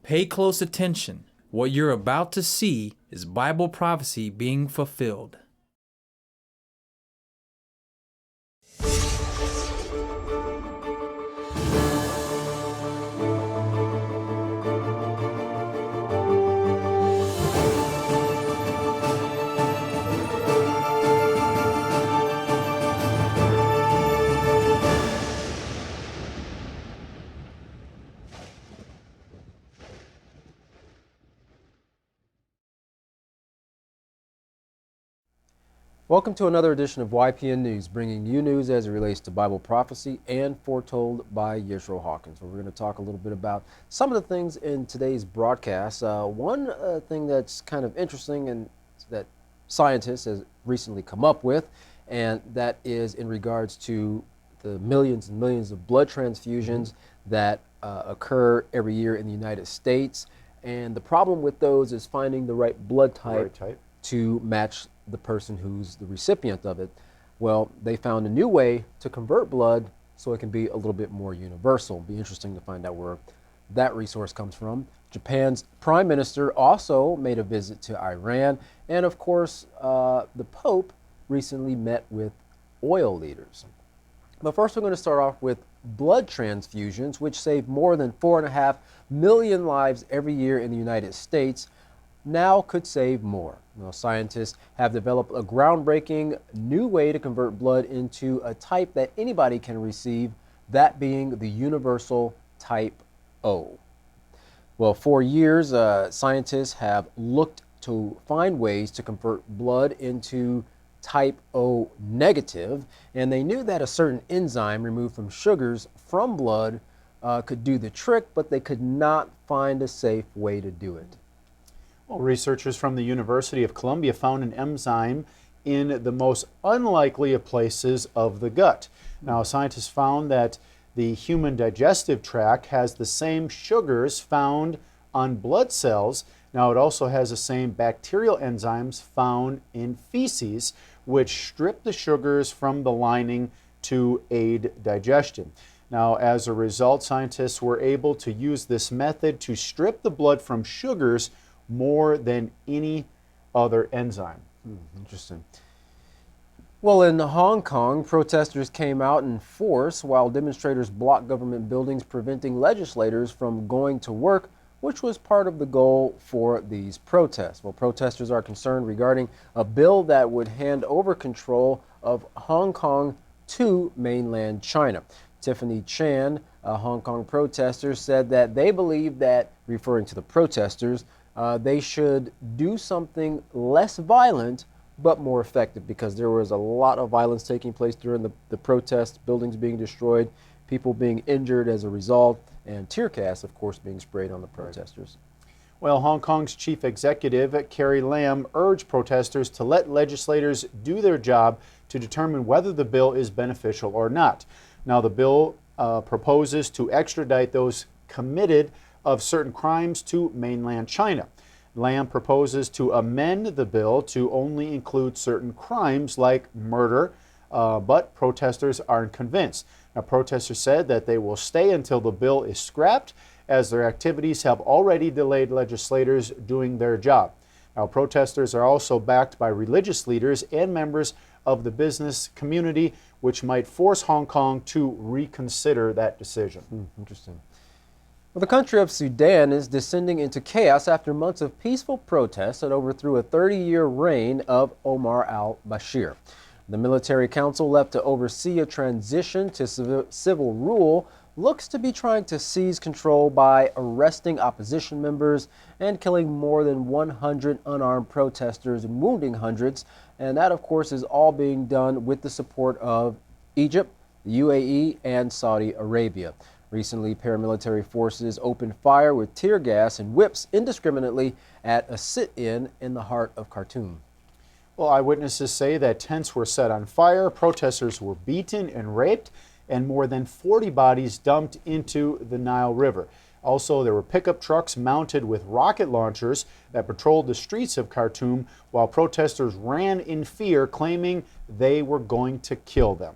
Pay close attention. What you're about to see is Bible prophecy being fulfilled. Welcome to another edition of YPN News, bringing you news as it relates to Bible prophecy and foretold by Yeshua Hawkins. We're going to talk a little bit about some of the things in today's broadcast. One thing that's kind of interesting and that scientists have recently come up with, and that is in regards to the millions and millions of blood transfusions that occur every year in the United States. And the problem with those is finding the right blood type to match the person who's the recipient of it. Well, they found a new way to convert blood so it can be a little bit more universal. It'll be interesting to find out where that resource comes from. Japan's prime minister also made a visit to Iran, and of course the Pope recently met with oil leaders. But first we're going to start off with blood transfusions, which save more than 4.5 million lives every year in the United States. Now could save more. Now, scientists have developed a groundbreaking new way to convert blood into a type that anybody can receive, that being the universal type O. Well, for years, scientists have looked to find ways to convert blood into type O negative, and they knew that a certain enzyme removed from sugars from blood could do the trick, but they could not find a safe way to do it. Well, researchers from the University of Columbia found an enzyme in the most unlikely of places of the gut. Now, scientists found that the human digestive tract has the same sugars found on blood cells. Now, it also has the same bacterial enzymes found in feces, which strip the sugars from the lining to aid digestion. Now, as a result, scientists were able to use this method to strip the blood from sugars more than any other enzyme. Interesting. Well, in Hong Kong, protesters came out in force while demonstrators blocked government buildings, preventing legislators from going to work, which was part of the goal for these protests. Well, protesters are concerned regarding a bill that would hand over control of Hong Kong to mainland China. Tiffany Chan, a Hong Kong protester, said that they believe that, referring to the protesters, they should do something less violent but more effective, because there was a lot of violence taking place during the protests, buildings being destroyed, people being injured as a result, and tear gas, of course, being sprayed on the protesters. Well, Hong Kong's chief executive, Carrie Lam, urged protesters to let legislators do their job to determine whether the bill is beneficial or not. Now, the bill proposes to extradite those committed of certain crimes to mainland China. Lam proposes to amend the bill to only include certain crimes like murder, but protesters aren't convinced. Now, protesters said that they will stay until the bill is scrapped, as their activities have already delayed legislators doing their job. Now, protesters are also backed by religious leaders and members of the business community, which might force Hong Kong to reconsider that decision. Interesting. Well, the country of Sudan is descending into chaos after months of peaceful protests that overthrew a 30-year reign of Omar al-Bashir. The military council, left to oversee a transition to civil rule, looks to be trying to seize control by arresting opposition members and killing more than 100 unarmed protesters and wounding hundreds. And that, of course, is all being done with the support of Egypt, the UAE, and Saudi Arabia. Recently, paramilitary forces opened fire with tear gas and whips indiscriminately at a sit-in in the heart of Khartoum. Well, eyewitnesses say that tents were set on fire, protesters were beaten and raped, and more than 40 bodies dumped into the Nile River. Also, there were pickup trucks mounted with rocket launchers that patrolled the streets of Khartoum, while protesters ran in fear, claiming they were going to kill them.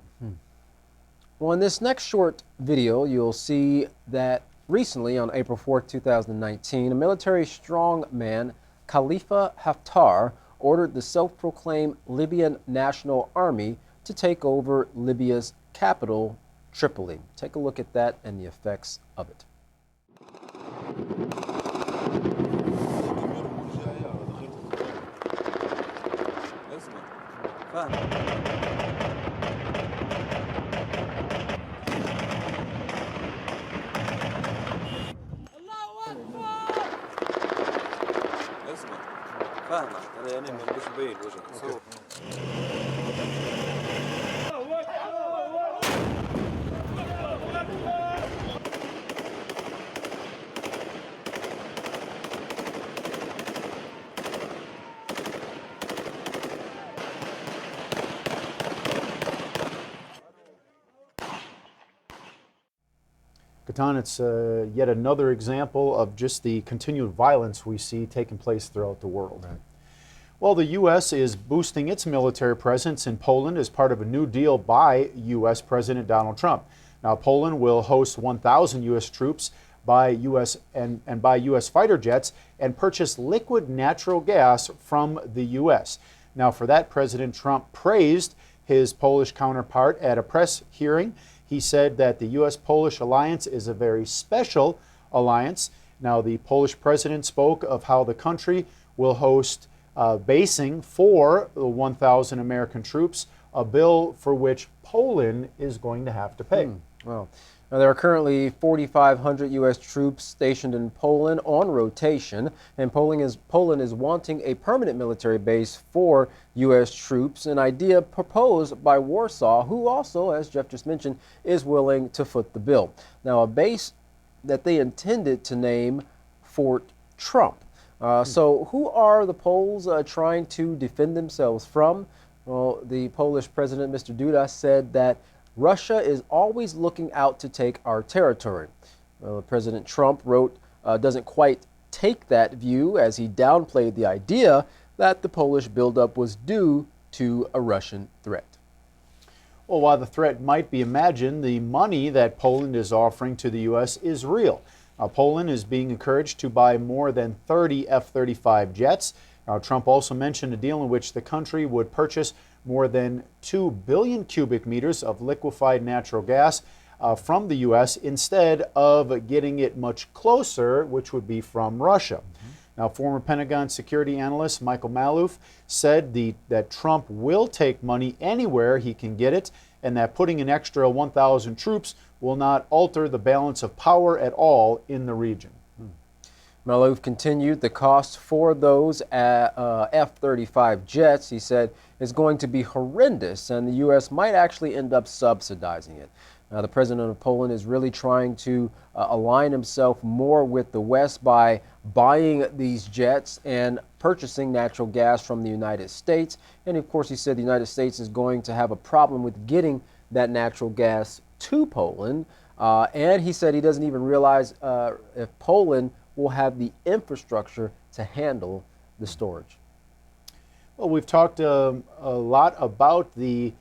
Well, in this next short video, you'll see that Recently, on April 4th, 2019, a military strongman, Kalifa Hafter, ordered the self-proclaimed Libyan National Army to take over Libya's capital, Tripoli. Take a look at that and the effects of it. Katan, it's yet another example of just the continued violence we see taking place throughout the world. Right. Well, the U.S. is boosting its military presence in Poland as part of a new deal by U.S. President Donald Trump. Now, Poland will host 1,000 U.S. troops by U.S. and by U.S. fighter jets and purchase liquid natural gas from the U.S. Now, for that, President Trump praised his Polish counterpart at a press hearing. He said that the U.S.-Polish alliance is a very special alliance. Now, the Polish president spoke of how the country will host basing for the 1,000 American troops, a bill for which Poland is going to have to pay. Well, now, there are currently 4,500 U.S. troops stationed in Poland on rotation, and Poland is wanting a permanent military base for U.S. troops, an idea proposed by Warsaw, who also, as Jeff just mentioned, is willing to foot the bill. Now, a base that they intended to name Fort Trump. So who are the Poles trying to defend themselves from? Well, the Polish president, Mr. Duda, said that Russia is always looking out to take our territory. Well, President Trump wrote, doesn't quite take that view, as he downplayed the idea that the Polish buildup was due to a Russian threat. Well, while the threat might be imagined, the money that Poland is offering to the U.S. is real. Poland is being encouraged to buy more than 30 F-35 jets. Trump also mentioned a deal in which the country would purchase more than 2 billion cubic meters of liquefied natural gas from the U.S. instead of getting it much closer, which would be from Russia. Now, former Pentagon security analyst Michael Maloof said that Trump will take money anywhere he can get it, and that putting an extra 1,000 troops will not alter the balance of power at all in the region. Maloof continued, the cost for those F-35 jets, he said, is going to be horrendous, and the U.S. might actually end up subsidizing it. The president of Poland is really trying to align himself more with the West by buying these jets and purchasing natural gas from the United States. And of course, he said the United States is going to have a problem with getting that natural gas to Poland. And he said he doesn't even realize if Poland will have the infrastructure to handle the storage. Well, we've talked a lot about the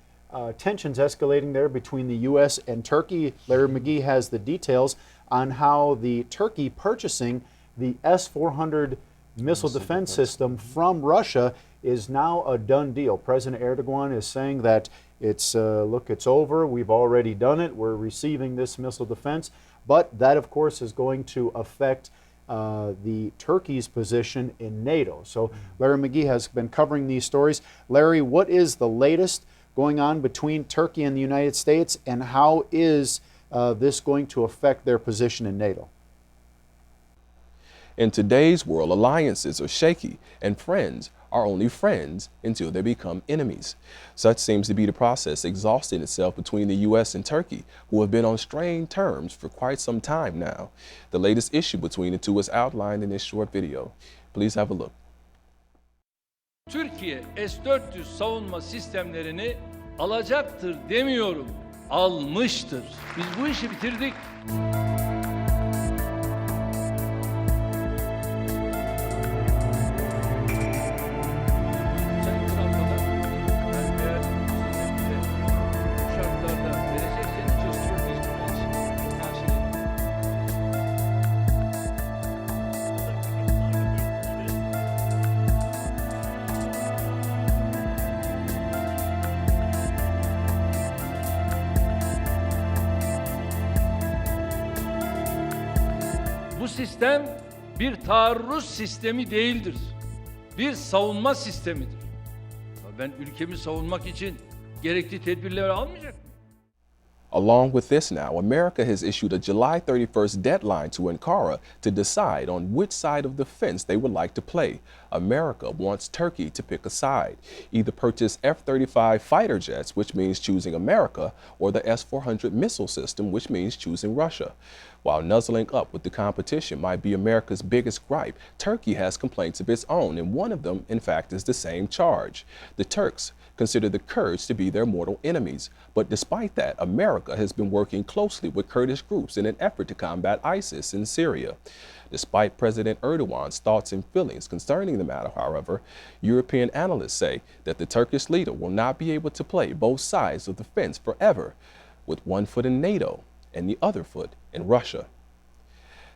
tensions escalating there between the U.S. and Turkey. Larry McGee has the details on how the Turkey purchasing the S-400 missile defense system from Russia is now a done deal. President Erdogan is saying that it's over. We've already done it. We're receiving this missile defense. But that, of course, is going to affect the Turkey's position in NATO. So Larry McGee has been covering these stories. Larry, what is the latest going on between Turkey and the United States, and how is this going to affect their position in NATO? In today's world, alliances are shaky, and friends are only friends until they become enemies. Such seems to be the process exhausting itself between the U.S. and Turkey, who have been on strained terms for quite some time now. The latest issue between the two is outlined in this short video. Please have a look. Türkiye S-400 savunma sistemlerini alacaktır demiyorum, almıştır. Biz bu işi bitirdik. Bu sistem bir taarruz sistemi değildir. Bir savunma sistemidir. Ben ülkemi savunmak için gerekli tedbirleri almayacak mıyım? Along with this now, America has issued a July 31st deadline to Ankara to decide on which side of the fence they would like to play. America wants Turkey to pick a side, either purchase F-35 fighter jets, which means choosing America, or the S-400 missile system, which means choosing Russia. While nuzzling up with the competition might be America's biggest gripe, Turkey has complaints of its own, and one of them, in fact, is the same charge. The Turks consider the Kurds to be their mortal enemies. But despite that, America has been working closely with Kurdish groups in an effort to combat ISIS in Syria. Despite President Erdogan's thoughts and feelings concerning the matter, however, European analysts say that the Turkish leader will not be able to play both sides of the fence forever, with one foot in NATO and the other foot in Russia.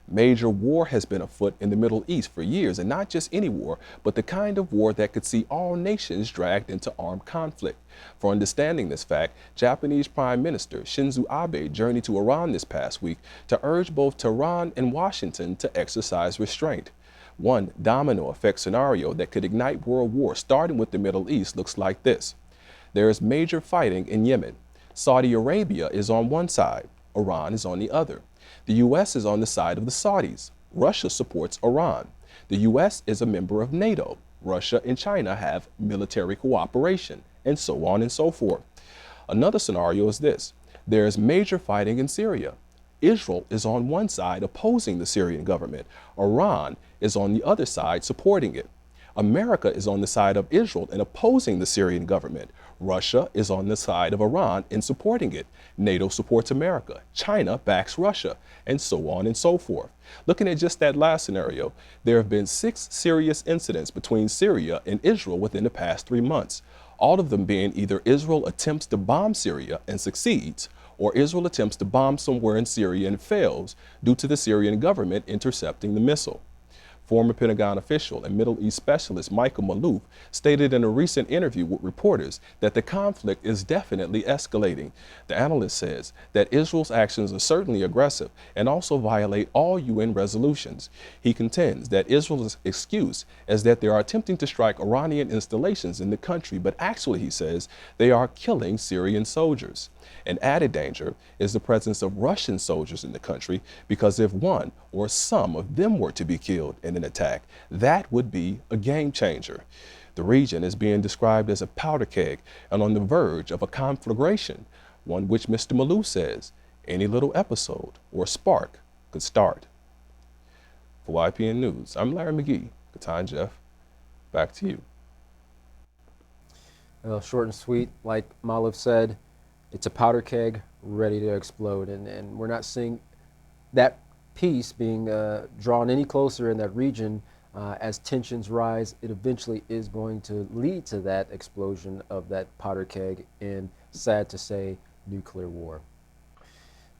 Major war has been afoot in the Middle East for years, and not just any war, but the kind of war that could see all nations dragged into armed conflict. For understanding this fact, Japanese Prime Minister Shinzo Abe journeyed to Iran this past week to urge both Tehran and Washington to exercise restraint. One domino effect scenario that could ignite world war starting with the Middle East looks like this. There is major fighting in Yemen. Saudi Arabia is on one side, Iran is on the other. The U.S. is on the side of the Saudis. Russia supports Iran. The U.S. is a member of NATO. Russia and China have military cooperation, and so on and so forth. Another scenario is this. There is major fighting in Syria. Israel is on one side opposing the Syrian government. Iran is on the other side supporting it. America is on the side of Israel and opposing the Syrian government. Russia is on the side of Iran and supporting it. NATO supports America. China backs Russia, and so on and so forth. Looking at just that last scenario, there have been 6 serious incidents between Syria and Israel within the past 3 months, all of them being either Israel attempts to bomb Syria and succeeds, or Israel attempts to bomb somewhere in Syria and fails due to the Syrian government intercepting the missile. Former Pentagon official and Middle East specialist Michael Maloof stated in a recent interview with reporters that the conflict is definitely escalating. The analyst says that Israel's actions are certainly aggressive and also violate all UN resolutions. He contends that Israel's excuse is that they are attempting to strike Iranian installations in the country, but actually, he says, they are killing Syrian soldiers. An added danger is the presence of Russian soldiers in the country, because if one or some of them were to be killed in an attack, that would be a game changer. The region is being described as a powder keg and on the verge of a conflagration, one which Mr. Malou says any little episode or spark could start. For YPN News, I'm Larry McGee. Katan Jeff, back to you. Well, short and sweet, like Malou said, it's a powder keg ready to explode, and we're not seeing that peace being drawn any closer in that region. As tensions rise, it eventually is going to lead to that explosion of that powder keg in, sad to say, nuclear war.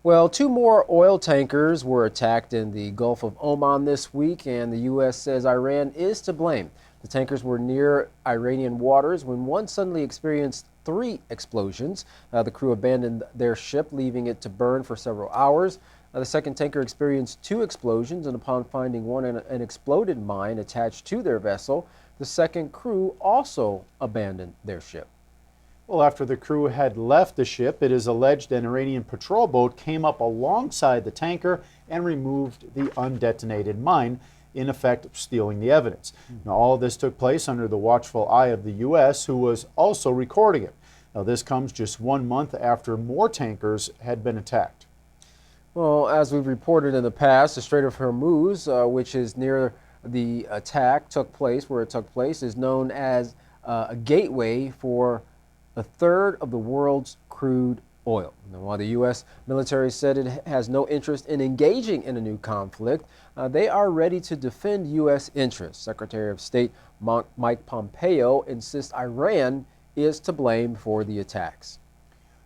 Well, 2 more oil tankers were attacked in the Gulf of Oman this week, and the U.S. says Iran is to blame. The tankers were near Iranian waters when one suddenly experienced 3 explosions. The crew abandoned their ship, leaving it to burn for several hours. The second tanker experienced 2 explosions, and upon finding one in an exploded mine attached to their vessel, the second crew also abandoned their ship. Well, after the crew had left the ship, it is alleged an Iranian patrol boat came up alongside the tanker and removed the undetonated mine, in effect stealing the evidence. Now, all of this took place under the watchful eye of the U.S., who was also recording it. Now, this comes just 1 month after more tankers had been attacked. Well, as we've reported in the past, the Strait of Hormuz, which is near the attack where it took place, is known as a gateway for 1/3 of the world's crude oil. Now, while the U.S. military said it has no interest in engaging in a new conflict, they are ready to defend U.S. interests. Secretary of State Mike Pompeo insists Iran is to blame for the attacks.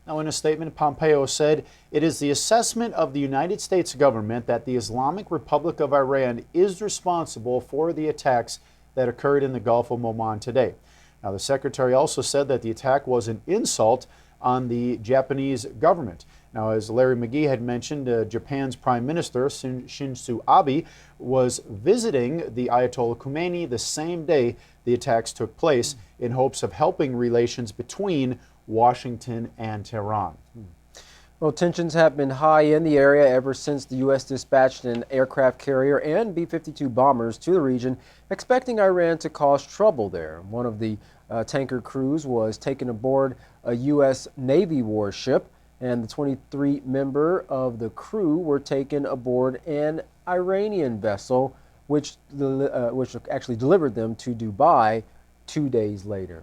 Now, in a statement, Pompeo said, "It is the assessment of the United States government that the Islamic Republic of Iran is responsible for the attacks that occurred in the Gulf of Oman today." Now, the secretary also said that the attack was an insult on the Japanese government. Now, as Larry McGee had mentioned, Japan's Prime Minister Shinzo Abe was visiting the Ayatollah Khomeini the same day the attacks took place in hopes of helping relations between Washington and Tehran. Well, tensions have been high in the area ever since the U.S. dispatched an aircraft carrier and B-52 bombers to the region, expecting Iran to cause trouble there. One of the tanker crews was taken aboard a U.S. Navy warship, and the 23 members of the crew were taken aboard an Iranian vessel, which actually delivered them to Dubai 2 days later.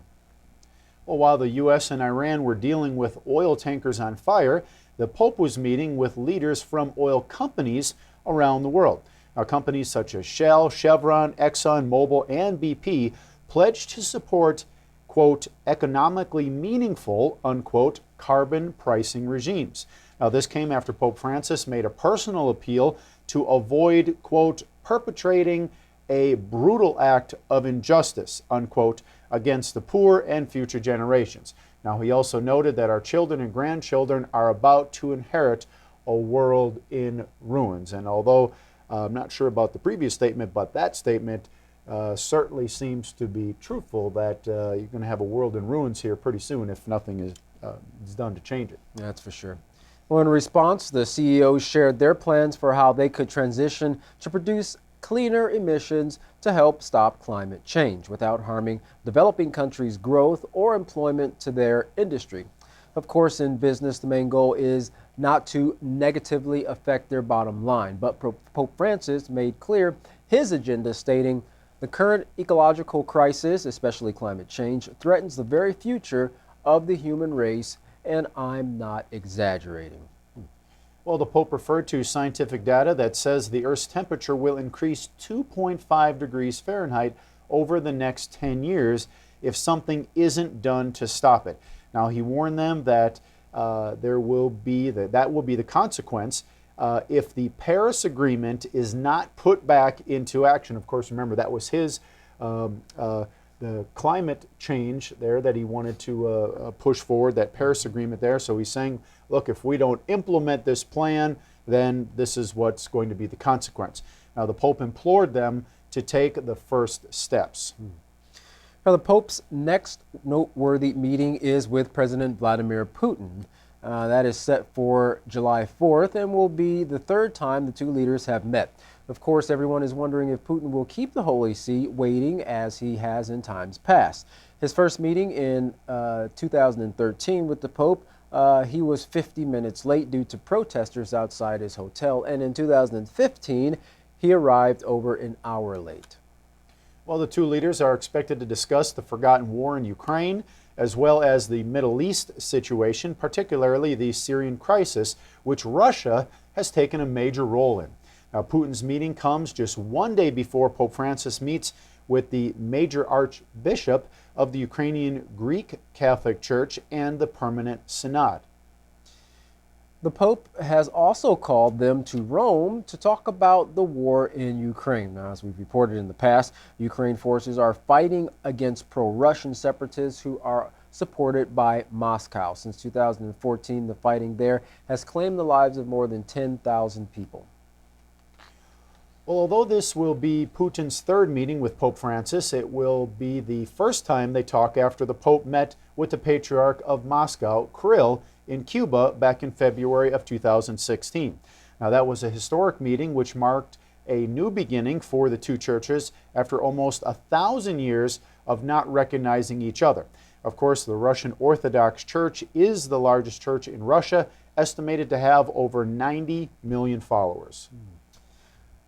Well, while the U.S. and Iran were dealing with oil tankers on fire, the Pope was meeting with leaders from oil companies around the world. Now, companies such as Shell, Chevron, Exxon, Mobil, and BP pledged to support, quote, economically meaningful, unquote, carbon pricing regimes. Now, this came after Pope Francis made a personal appeal to avoid, quote, perpetrating a brutal act of injustice, unquote, against the poor and future generations. Now, he also noted that our children and grandchildren are about to inherit a world in ruins. And although I'm not sure about the previous statement, but that statement certainly seems to be truthful, that you're going to have a world in ruins here pretty soon if nothing is done to change it. That's for sure. Well, in response, the CEOs shared their plans for how they could transition to produce cleaner emissions to help stop climate change without harming developing countries' growth or employment to their industry. Of course, in business, the main goal is not to negatively affect their bottom line, but Pope Francis made clear his agenda, stating, "The current ecological crisis, especially climate change, threatens the very future of the human race, and I'm not exaggerating." Well, the Pope referred to scientific data that says the Earth's temperature will increase 2.5 degrees Fahrenheit over the next 10 years if something isn't done to stop it. Now, he warned them that that will be the consequence if the Paris Agreement is not put back into action. Of course, remember, that was his the climate change there that he wanted to push forward, that Paris Agreement there. So he's saying, look, if we don't implement this plan, then this is what's going to be the consequence. Now, the Pope implored them to take the first steps. Now, the Pope's next noteworthy meeting is with President Vladimir Putin. That is set for July 4th and will be the third time the two leaders have met. Of course, everyone is wondering if Putin will keep the Holy See waiting as he has in times past. His first meeting in 2013 with the Pope, he was 50 minutes late due to protesters outside his hotel, and in 2015, he arrived over an hour late. Well, the two leaders are expected to discuss the forgotten war in Ukraine, as well as the Middle East situation, particularly the Syrian crisis, which Russia has taken a major role in. Now, Putin's meeting comes just one day before Pope Francis meets with the major archbishop of the Ukrainian Greek Catholic Church and the Permanent Synod. The Pope has also called them to Rome to talk about the war in Ukraine. Now, as we've reported in the past, Ukraine forces are fighting against pro-Russian separatists who are supported by Moscow. Since 2014, the fighting there has claimed the lives of more than 10,000 people. Well, although this will be Putin's third meeting with Pope Francis, it will be the first time they talk after the Pope met with the Patriarch of Moscow, Kirill, in Cuba back in February of 2016. Now, that was a historic meeting which marked a new beginning for the two churches after almost 1,000 years of not recognizing each other. Of course, the Russian Orthodox Church is the largest church in Russia, estimated to have over 90 million followers.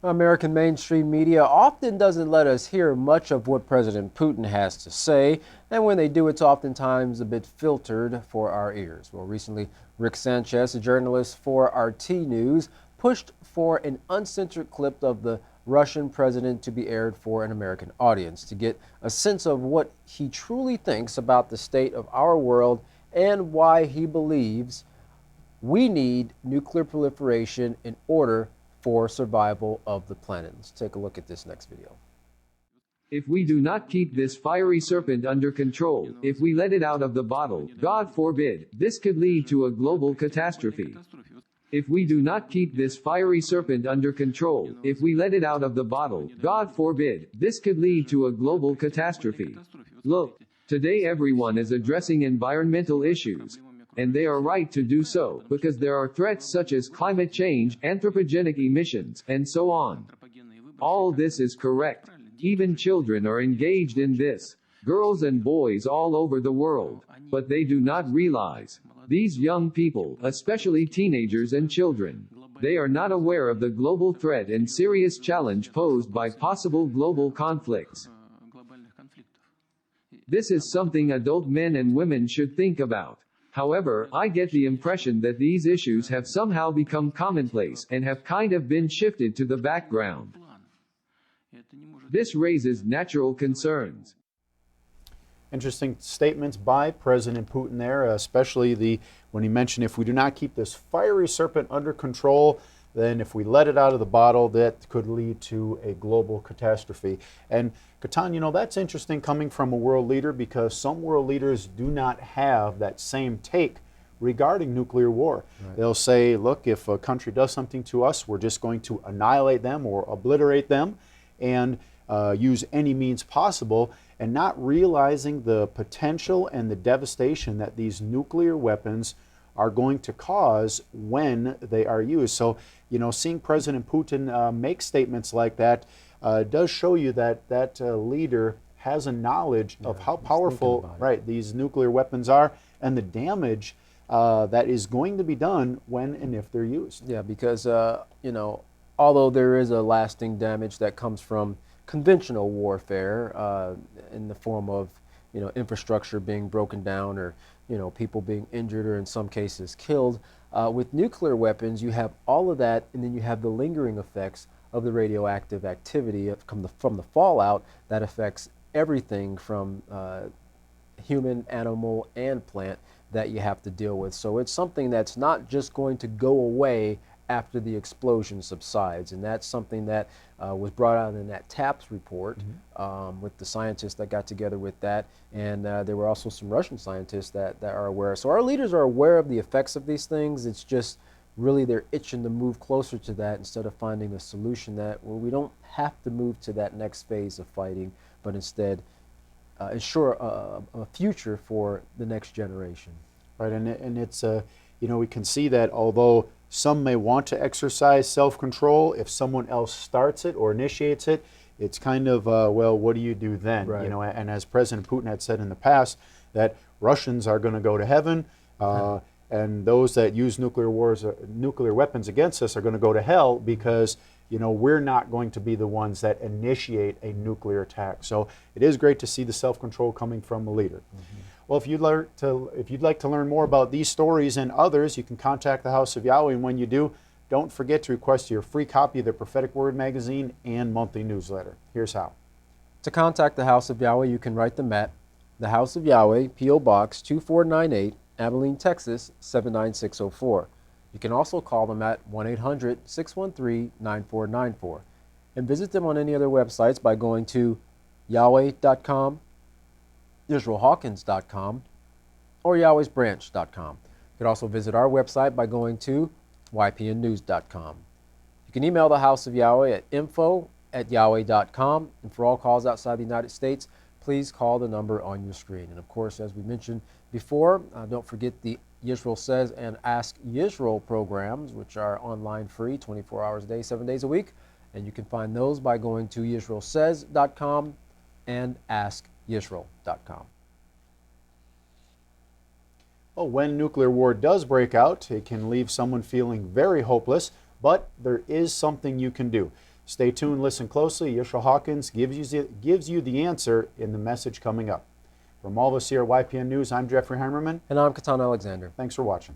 American mainstream media often doesn't let us hear much of what President Putin has to say, and when they do, it's oftentimes a bit filtered for our ears. Well, recently, Rick Sanchez, a journalist for RT News, pushed for an uncensored clip of the Russian president to be aired for an American audience to get a sense of what he truly thinks about the state of our world and why he believes we need nuclear proliferation in order for survival of the planet. Let's take a look at this next video. If we do not keep this fiery serpent under control, if we let it out of the bottle, God forbid, this could lead to a global catastrophe. If we do not keep this fiery serpent under control, if we let it out of the bottle, God forbid, this could lead to a global catastrophe. Look, today everyone is addressing environmental issues. And they are right to do so, because there are threats such as climate change, anthropogenic emissions, and so on. All this is correct. Even children are engaged in this. Girls and boys all over the world. But they do not realize. These young people, especially teenagers and children, they are not aware of the global threat and serious challenge posed by possible global conflicts. This is something adult men and women should think about. However, I get the impression that these issues have somehow become commonplace and have kind of been shifted to the background. This raises natural concerns. Interesting statements by President Putin there, especially when he mentioned if we do not keep this fiery serpent under control, then if we let it out of the bottle, that could lead to a global catastrophe. And Katan, you know, that's interesting coming from a world leader, because some world leaders do not have that same take regarding nuclear war. Right. They'll say, look, if a country does something to us, we're just going to annihilate them or obliterate them and use any means possible, and not realizing the potential and the devastation that these nuclear weapons are going to cause when they are used. So, you know, seeing President Putin make statements like that does show you that that leader has a knowledge of how powerful, right, these nuclear weapons are, and the damage that is going to be done when and if they're used. Yeah, because, you know, although there is a lasting damage that comes from conventional warfare in the form of, you know, infrastructure being broken down, or, you know, people being injured or in some cases killed, with nuclear weapons you have all of that, and then you have the lingering effects of the radioactive activity from the fallout that affects everything from human, animal, and plant that you have to deal with. So it's something that's not just going to go away after the explosion subsides, and that's something that was brought out in that TAPS report with the scientists that got together with that, and there were also some Russian scientists that are aware. So our leaders are aware of the effects of these things. It's just really they're itching to move closer to that instead of finding a solution that where we don't have to move to that next phase of fighting, but instead ensure a future for the next generation. Right, and it's you know, we can see that although some may want to exercise self-control, if someone else starts it or initiates it, it's kind of, well, what do you do then? Right. You know, and as President Putin had said in the past, that Russians are going to go to heaven, and those that use nuclear weapons against us are going to go to hell, because, you know, we're not going to be the ones that initiate a nuclear attack. So it is great to see the self-control coming from a leader. Well, if you'd like to learn more about these stories and others, you can contact the House of Yahweh, and when you do, don't forget to request your free copy of the Prophetic Word magazine and monthly newsletter. Here's how. To contact the House of Yahweh, you can write them at the House of Yahweh, P.O. Box 2498, Abilene, Texas 79604. You can also call them at 1-800-613-9494, and visit them on any other websites by going to yahweh.com, israelhawkins.com, or yahwehsbranch.com. You can also visit our website by going to ypnnews.com. You can email the House of Yahweh at info@yahweh.com, and for all calls outside the United States, please call the number on your screen. And of course, as we mentioned before, don't forget the Yisrael Says and Ask Yisrael programs, which are online free 24 hours a day, 7 days a week. And you can find those by going to yisraelsays.com and askyisrael.com. Well, when nuclear war does break out, it can leave someone feeling very hopeless, but there is something you can do. Stay tuned, listen closely. Yisrael Hawkins gives you the answer in the message coming up. From all of us here at YPN News, I'm Jeffrey Heimerman. And I'm Katan Alexander. Thanks for watching.